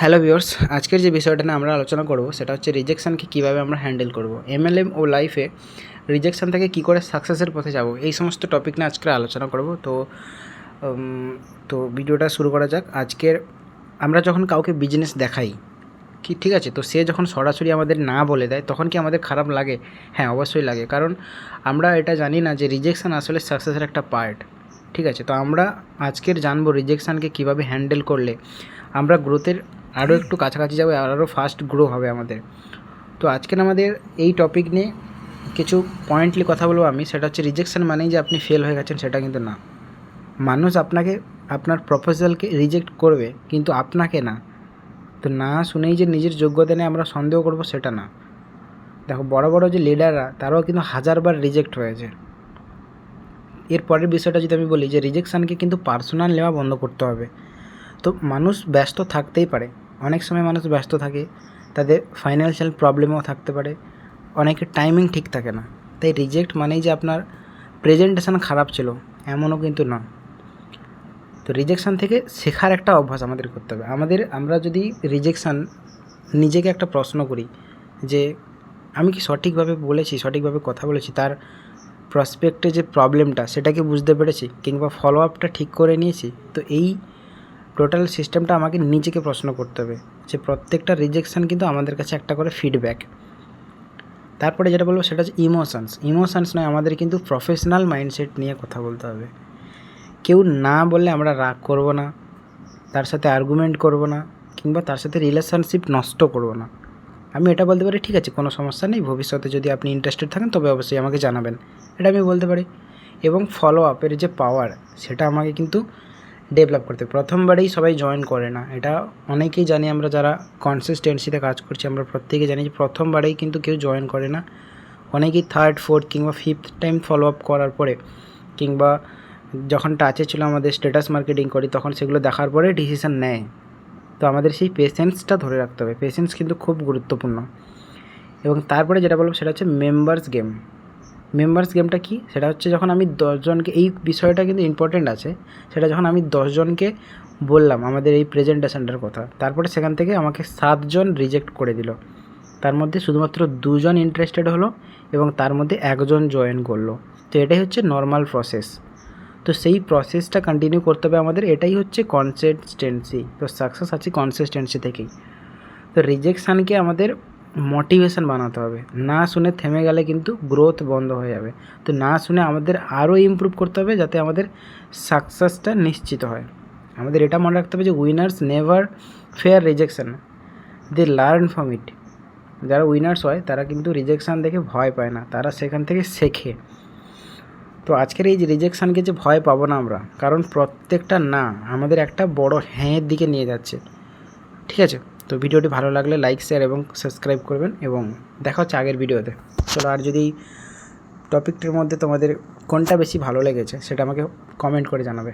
Hello viewers, আজকের যে বিষয়টা নিয়ে আমরা আলোচনা করব সেটা হচ্ছে রিজেকশানকে কীভাবে আমরা হ্যান্ডেল করব। এমএলএম ও লাইফে রিজেকশান থেকে কী করে সাকসেসের পথে যাব, এই সমস্ত টপিক নিয়ে আজকে আলোচনা করব। তো ভিডিওটা শুরু করা যাক। আজকের আমরা যখন কাউকে বিজনেস দেখাই কি, ঠিক আছে, তো সে যখন সরাসরি আমাদের না বলে দেয় তখন কি আমাদের খারাপ লাগে? হ্যাঁ, অবশ্যই লাগে, কারণ আমরা এটা জানি না যে রিজেকশান আসলে সাকসেসের একটা পার্ট। ঠিক আছে, তো আমরা আজকের জানবো রিজেকশানকে কীভাবে হ্যান্ডেল করলে আমরা গ্রোথের আরও একটু কাছাকাছি যাবে, আরও ফাস্ট গ্রো হবে আমাদের। তো আজকের আমাদের এই টপিক নিয়ে কিছু পয়েন্টলি কথা বলবো আমি। সেটা হচ্ছে রিজেকশান মানেই যে আপনি ফেল হয়ে গেছেন সেটা কিন্তু না। মানুষ আপনাকে আপনার প্রপোজালকে রিজেক্ট করবে, কিন্তু আপনাকে না। তো না শুনেই যে নিজের যোগ্যতা নিয়ে আমরা সন্দেহ করব সেটা না। দেখো, বড় বড় যে লিডাররা তারাও কিন্তু হাজারবার রিজেক্ট হয়েছে। এর পরের বিষয়টা যদি আমি বলি যে রিজেকশানকে কিন্তু পার্সোনাল নেওয়া বন্ধ করতে হবে। তো মানুষ ব্যস্ত থাকতেই পারে, অনেক সময় মানুষ ব্যস্ত থাকে, তাদের ফাইন্যান্সিয়াল প্রবলেমও থাকতে পারে, অনেকের টাইমিং ঠিক থাকে না। তাই রিজেক্ট মানেই যে আপনার প্রেজেন্টেশন খারাপ ছিল এমনও কিন্তু না। তো রিজেকশান থেকে শেখার একটা অভ্যাস আমাদের করতে হবে। আমরা যদি রিজেকশান নিজেকে একটা প্রশ্ন করি যে আমি কি সঠিকভাবে বলেছি, সঠিকভাবে কথা বলেছি, তার প্রসপেক্টে যে প্রবলেমটা সেটাকে বুঝতে পেরেছি, কিংবা ফলো আপটা ঠিক করে নিয়েছি। তো এই টোটাল সিস্টেমটা আমাকে নিজেকে প্রশ্ন করতে হবে যে প্রত্যেকটা রিজেকশান কিন্তু আমাদের কাছে একটা করে ফিডব্যাক। তারপরে যেটা বলবো সেটা হচ্ছে ইমোশানস নয়, আমাদের কিন্তু প্রফেশনাল মাইন্ডসেট নিয়ে কথা বলতে হবে। কেউ না বললে আমরা রাগ করব না, তার সাথে আর্গুমেন্ট করব না, কিংবা তার সাথে রিলেশনশিপ নষ্ট করব না। আমি এটা বলতে পারি, ঠিক আছে, কোনো সমস্যা নেই, ভবিষ্যতে যদি আপনি ইন্টারেস্টেড থাকেন তবে অবশ্যই আমাকে জানাবেন, এটা আমি বলতে পারি। এবং ফলো আপের যে পাওয়ার সেটা আমাকে কিন্তু ডেভেলপ করতে। প্রথমবারেই সবাই জয়েন করে না, এটা অনেকেই জানি। আমরা যারা কনসিস্টেন্সিতে কাজ করছি আমরা প্রত্যেকে জানি যে প্রথমবারেই কিন্তু কেউ জয়েন করে না। অনেকেই থার্ড, ফোর্থ কিংবা ফিফথ টাইম ফলো আপ করার পরে, কিংবা যখন টাচে ছিল আমাদের স্ট্যাটাস মার্কেটিং করি তখন সেগুলো দেখার পরে ডিসিশান নেয়। তো আমাদের সেই পেশেন্সটা ধরে রাখতে হবে, পেশেন্স কিন্তু খুব গুরুত্বপূর্ণ। এবং তারপরে যেটা বলবো সেটা হচ্ছে মেম্বার্স গেমটা কি, সেটা হচ্ছে যখন আমি 10 জনকে, এই বিষয়টা কিন্তু ইম্পর্টেন্ট আছে, সেটা যখন আমি 10 জনকে বললাম আমাদের এই প্রেজেন্টেশনটার কথা, তারপরে সেখান থেকে আমাকে 7 জন রিজেক্ট করে দিল, তার মধ্যে শুধুমাত্র 2 জন ইন্টারেস্টেড হলো এবং তার মধ্যে 1 জন জয়েন করলো। তো এটাই হচ্ছে নর্মাল প্রসেস। তো সেই প্রসেসটা কন্টিনিউ করতে হবে আমাদের, এটাই হচ্ছে কনসিস্টেন্সি। তো সাকসেস আছে কনসিস্টেন্সি থেকেই। তো রিজেকশানকে আমাদের মোটিভেশন বানাতে হবে। না শুনে থেমে গেলে কিন্তু গ্রোথ বন্ধ হয়ে যাবে। তো না শুনে আমাদের আরও ইমপ্রুভ করতে হবে যাতে আমাদের সাকসেসটা নিশ্চিত হয়। আমাদের এটা মনে রাখতে হবে যে winners never fear rejection, they learn from it. যারা উইনার্স হয় তারা কিন্তু রিজেকশান দেখে ভয় পায় না, তারা সেখান থেকে শেখে। তো আজকের এই যে রিজেকশানকে যে ভয় পাবো না আমরা, কারণ প্রত্যেকটা না আমাদের একটা বড় হ্যাঁয়ের দিকে নিয়ে যাচ্ছে। ঠিক আছে, তো ভিডিওটি ভালো লাগলে লাইক, শেয়ার এবং সাবস্ক্রাইব করবেন, এবং দেখা হচ্ছে আগের ভিডিওতে। চলো, আর যদি টপিকটার মধ্যে তোমাদের কোনটা বেশি ভালো লেগেছে সেটা আমাকে কমেন্ট করে জানাবে।